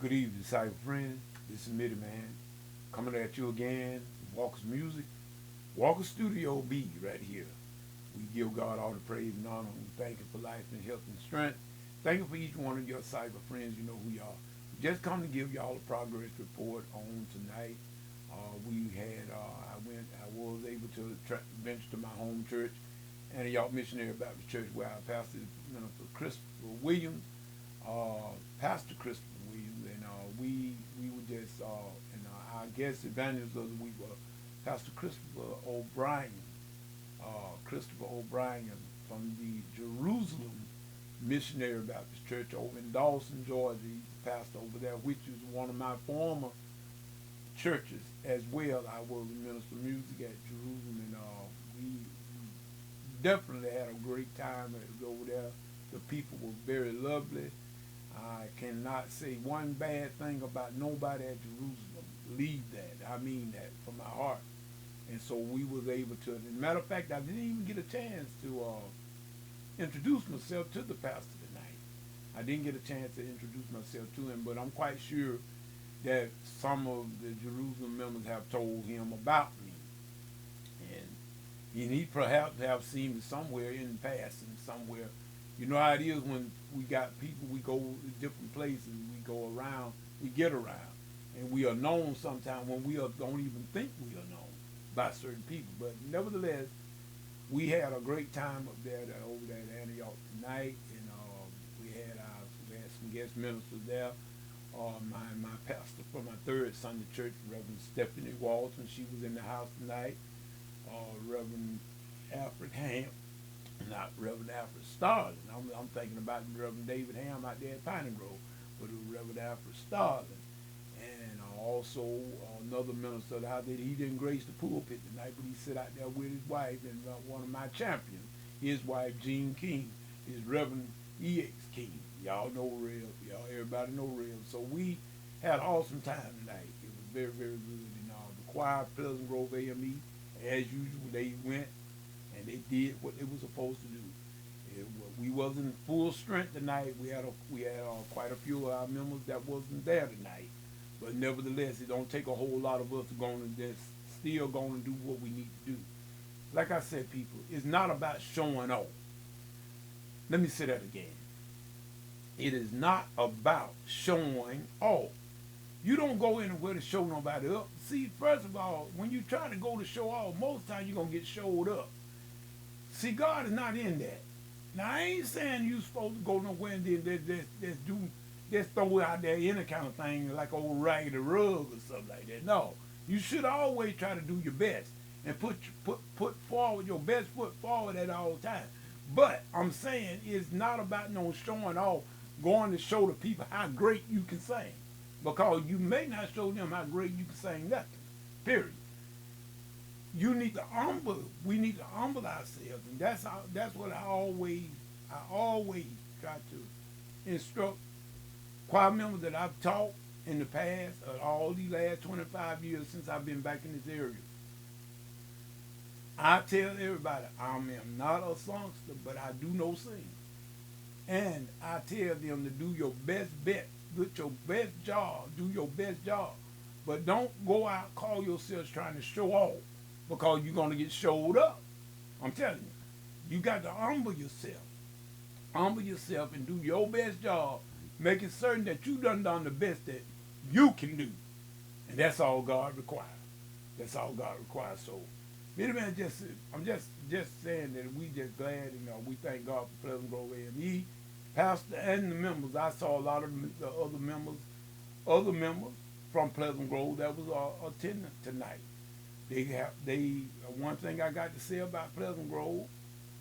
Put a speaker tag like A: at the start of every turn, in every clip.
A: Good evening, cyber friends. This is Mitty Man coming at you again. Walker's Music, Walker Studio B right here. We give God all the praise and honor. We thank Him for life and health and strength. Thank you for each one of your cyber friends. You know who you are. We just come to give y'all a progress report on tonight. I was able to venture to my home church, Antioch Missionary Baptist Church, where I pastored Minister Christopher Williams, Pastor Christopher Williams, and we were just and our guest evangelist of the week was Pastor Christopher O'Brien from the Jerusalem Missionary Baptist Church over in Dawson, Georgia. He's the pastor over there, which is one of my former churches as well. I was a minister of music at Jerusalem, and we definitely had a great time over there. The people were very lovely. I cannot say one bad thing about nobody at Jerusalem. Believe that. I mean that from my heart. And so we was able to. As a matter of fact, I didn't even get a chance to introduce myself to the pastor tonight. I didn't get a chance to introduce myself to him, but I'm quite sure that some of the Jerusalem members have told him about me, and he perhaps have seen me somewhere in the past and somewhere. You know how it is when we got people, we go to different places, we go around, we get around, and we are known sometimes when don't even think we are known by certain people. But nevertheless, we had a great time up there over there at Antioch tonight, and we had some guest ministers there. My pastor from my third Sunday church, Reverend Stephanie Walton, she was in the house tonight. Reverend Alfred Ham, not Reverend Alfred Starling. I'm thinking about Reverend David Ham out there at Piney Grove, but it was Reverend Alfred Starling. And also another minister out there, he didn't grace the pulpit tonight, but he sat out there with his wife and one of my champions, his wife Jean King, is Reverend E.X. King. Y'all know Rev. Everybody know Rev. So we had an awesome time tonight. It was very, very good. And the choir, Pleasant Grove AME, as usual, they went and they did what they were supposed to do. We wasn't full strength tonight. We had quite a few of our members that wasn't there tonight. But nevertheless, it don't take a whole lot of us going to still going to do what we need to do. Like I said, people, it's not about showing off. Let me say that again. It is not about showing off. You don't go anywhere to show nobody up. See, first of all, when you try to go to show off, most times you're going to get showed up. See, God is not in that. Now, I ain't saying you supposed to go nowhere and just throw out there any kind of thing like old raggedy rug or something like that. No, you should always try to do your best and put forward your best foot forward at all times. But I'm saying it's not about no showing off, going to show the people how great you can sing, because you may not show them how great you can sing nothing. Period. You need to humble. We need to humble ourselves, and that's what I always try to instruct choir members that I've taught in the past, all these last 25 years since I've been back in this area. I tell everybody I am not a songster, but I do know sing. And I tell them to do your best bet, do your best job, do your best job. But don't go out call yourselves trying to show off because you're gonna get showed up. I'm telling you. You got to humble yourself. Humble yourself and do your best job, making certain that you done the best that you can do. And that's all God requires. That's all God requires. So man, I'm just saying that we just glad, we thank God for Pleasant Grove AME, Pastor and the members. I saw a lot of the other members from Pleasant Grove that was attending tonight. They one thing I got to say about Pleasant Grove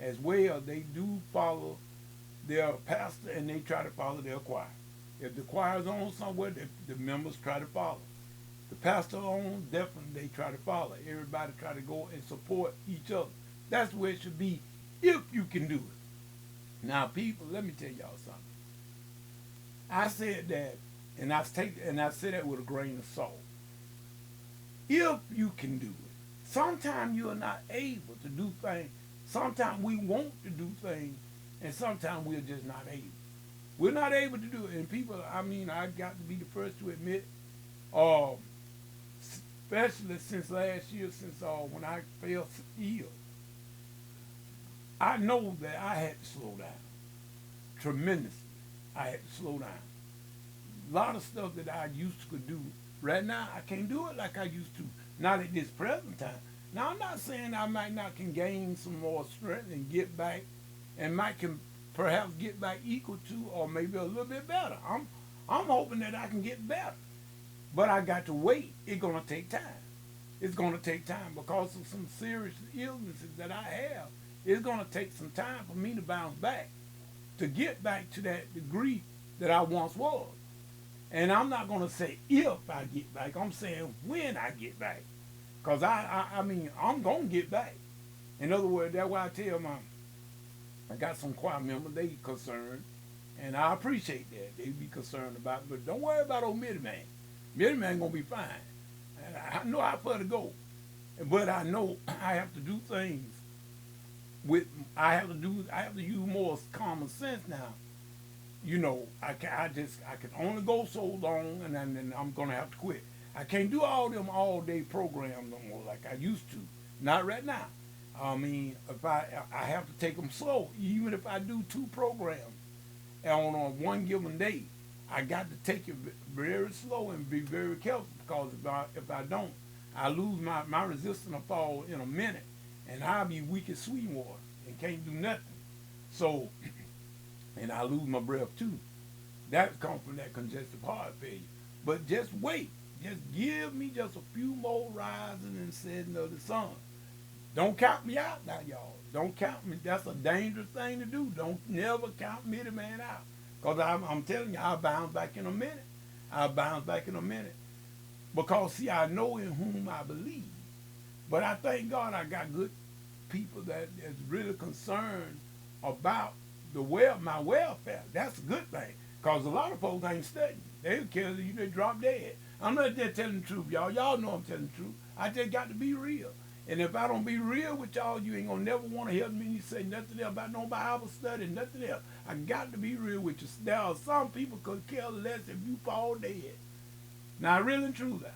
A: as well, they do follow their pastor and they try to follow their choir. If the choir's on somewhere, the members try to follow. The pastor on, definitely they try to follow. Everybody try to go and support each other. That's where it should be if you can do it. Now, people, let me tell y'all something. I said that, and I said that with a grain of salt. If you can do it, sometimes you are not able to do things. Sometimes we want to do things, and sometimes we're just not able. We're not able to do it. And people, I mean, I got to be the first to admit, uh, especially since last year, since when I fell ill, I know that I had to slow down tremendously. I had to slow down. A lot of stuff that I used to could do. Right now, I can't do it like I used to. Not at this present time. Now, I'm not saying I might not can gain some more strength and get back, and might can perhaps get back equal to, or maybe a little bit better. I'm hoping that I can get better, but I got to wait. It's gonna take time. It's gonna take time because of some serious illnesses that I have. It's gonna take some time for me to bounce back, to get back to that degree that I once was. And I'm not going to say if I get back. I'm saying when I get back. Because I mean, I'm going to get back. In other words, that's why I tell I got some choir members, they concerned. And I appreciate that. They be concerned about it. But don't worry about old Mitty Man. Mitty Man going to be fine. And I know how far to go. But I know I have to do things I have to use more common sense now. You know, I can only go so long, and then I'm gonna have to quit. I can't do all them all day programs no more like I used to. Not right now. I mean, if I have to take them slow, even if I do 2 programs on one given day, I got to take it very slow and be very careful because if I don't, I lose my resistance will fall in a minute, and I'll be weak as sweet water and can't do nothing. So. And I lose my breath too. That comes from that congestive heart failure. But just wait. Just give me just a few more rising and setting of the sun. Don't count me out now, y'all. Don't count me. That's a dangerous thing to do. Don't never count Mitty Man out. Because I'm telling you, I'll bounce back in a minute. I'll bounce back in a minute. Because, see, I know in whom I believe. But I thank God I got good people that is really concerned about my welfare. That's a good thing. Because a lot of folks ain't studying. They'll kill you, they drop dead. I'm not just telling the truth, y'all. Y'all know I'm telling the truth. I just got to be real. And if I don't be real with y'all, you ain't going to never want to hear me say nothing else about no Bible study, nothing else. I got to be real with you. There are some people could care less if you fall dead. Now, really and truly,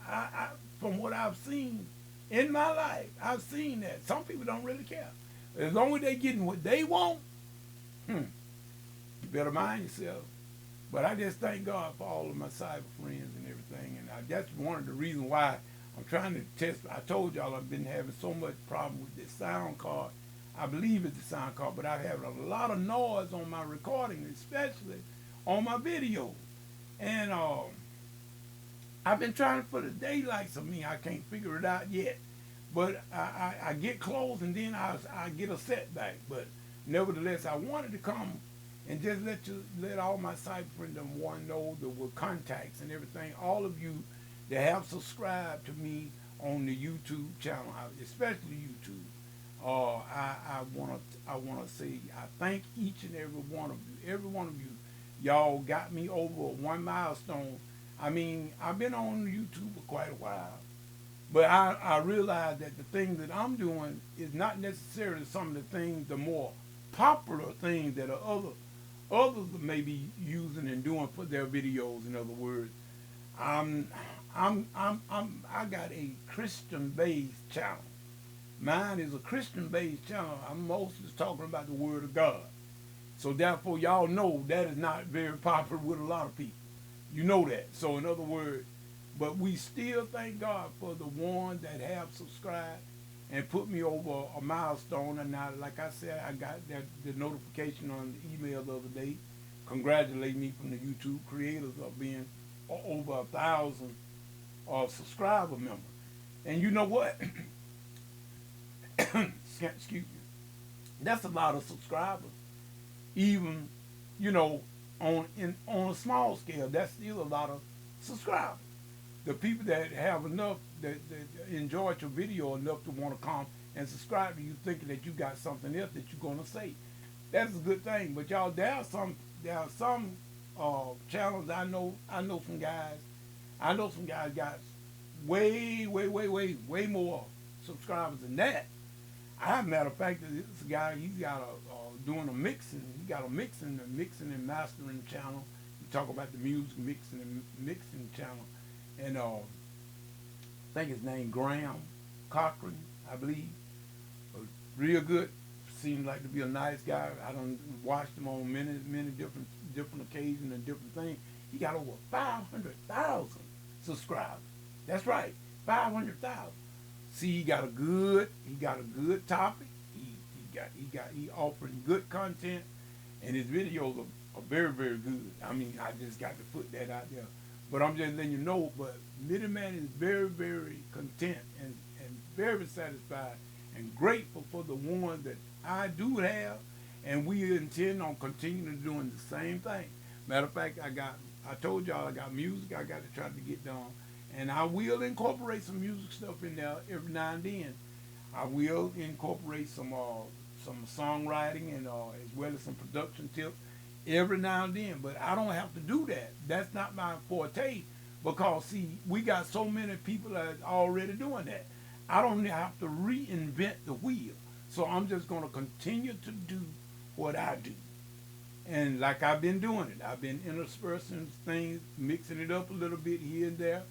A: from what I've seen in my life, I've seen that. Some people don't really care. As long as they getting what they want, you better mind yourself. But I just thank God for all of my cyber friends and everything. And that's one of the reasons why I'm trying to test. I told y'all I've been having so much problem with this sound card. I believe it's the sound card, but I've had a lot of noise on my recording, especially on my video. And I've been trying for the daylights of me. I can't figure it out yet. But I get close and then I get a setback. But nevertheless, I wanted to come and just let all my cyber friends know that with contacts and everything, all of you that have subscribed to me on the YouTube channel, especially YouTube. I wanna say I thank each and every one of you. Every one of you, y'all got me over one milestone. I mean, I've been on YouTube for quite a while, but I realize that the thing that I'm doing is not necessarily some of the things, the more popular things that others may be using and doing for their videos. In other words, I got a Christian-based channel. Mine is a Christian-based channel. I'm mostly talking about the Word of God. So therefore, y'all know that is not very popular with a lot of people. You know that. So in other words, but we still thank God for the ones that have subscribed and put me over a milestone. And now, like I said, I got the notification on the email the other day congratulating me from the YouTube creators of being over 1,000 subscriber members. And you know what? Excuse me. That's a lot of subscribers. Even, you know, on a small scale, that's still a lot of subscribers. The people that have enough, that enjoy your video enough to want to come and subscribe to you, thinking that you got something else that you're gonna say. That's a good thing. But y'all, there are some channels I know some guys. I know some guys got way more subscribers than that. Matter of fact, this guy, he's got doing a mixing. He got a mixing and mastering channel. You talk about the music mixing channel, and I think his name Graham Cochran, I believe. Real good. Seems like to be a nice guy. I done watched him on many different occasions and different things. He got over 500,000 subscribers. That's right, 500,000. See, he got a good topic. He offering good content, and his videos are very good. I mean, I just got to put that out there. But I'm just letting you know. But Midi Man is very content and very satisfied and grateful for the one that I do have, and we intend on continuing doing the same thing. Matter of fact, I told y'all I got music I got to try to get done, and I will incorporate some music stuff in there every now and then. I will incorporate some songwriting and as well as some production tips every now and then. But I don't have to do that. That's not my forte, because see, we got so many people that are already doing that. I don't have to reinvent the wheel. So I'm just going to continue to do what I do. And like I've been doing it, I've been interspersing things, mixing it up a little bit here and there.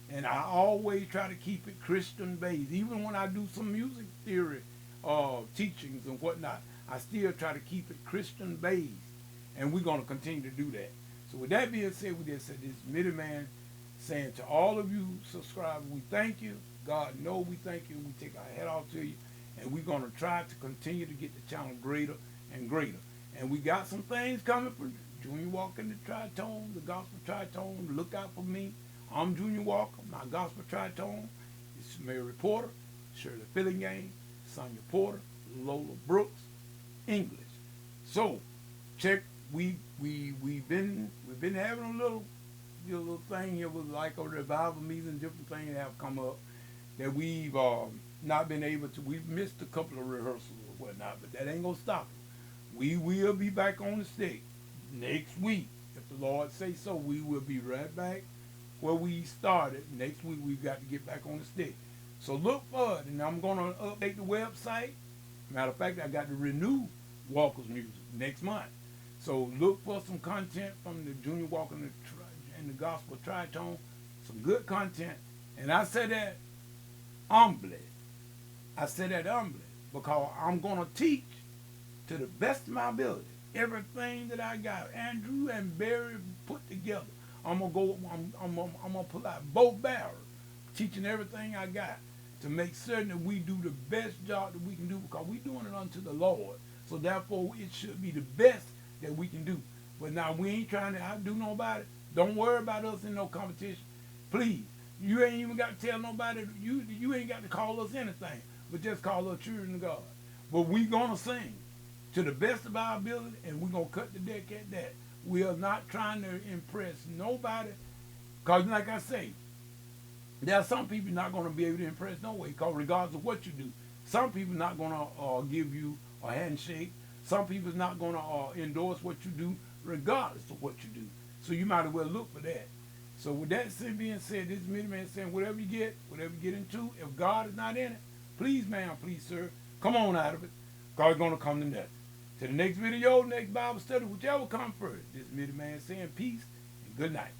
A: And I always try to keep it Christian based. Even when I do some music theory teachings and whatnot, I still try to keep it Christian based. And we're going to continue to do that. So with that being said, we just said this Midi Man saying to all of you subscribers, we thank you. God knows we thank you. We take our hat off to you. And we're going to try to continue to get the channel greater and greater. And we got some things coming for Junior Walker and the Tritone, the Gospel Tritone. Look out for me. I'm Junior Walker. My Gospel Tritone is Mary Porter, Shirley Fillingham, Sonia Porter, Lola Brooks, English. So check. We've been having a little thing here with like a revival meeting, different things that have come up that we've not been able to. We've missed a couple of rehearsals or whatnot, but that ain't gonna stop it. We will be back on the stick next week. If the Lord say so, we will be right back where we started. Next week we've got to get back on the stick. So look for it, and I'm gonna update the website. Matter of fact, I got to renew Walker's music next month. So look for some content from the Junior Walker and the Gospel Tritone, some good content. And I say that humbly. I say that humbly because I'm going to teach to the best of my ability everything that I got. Andrew and Barry put together. I'm gonna pull out both barrels, teaching everything I got to make certain that we do the best job that we can do, because we're doing it unto the Lord. So therefore, it should be the best that we can do. But now we ain't trying to outdo nobody. Don't worry about us in no competition. Please, you ain't even got to tell nobody. You ain't got to call us anything, but just call us children of God. But we gonna sing to the best of our ability, and we're gonna cut the deck at that. We are not trying to impress nobody, because like I say, there are some people not going to be able to impress no way, because regardless of what you do, some people not going to give you a handshake. Some people's not going to endorse what you do, regardless of what you do. So you might as well look for that. So with that being said, this is Midi Man saying, whatever you get into, if God is not in it, please, ma'am, please, sir, come on out of it. God's going to come to nothing. To the next video, next Bible study, whichever comes first. This is Midi Man saying peace and good night.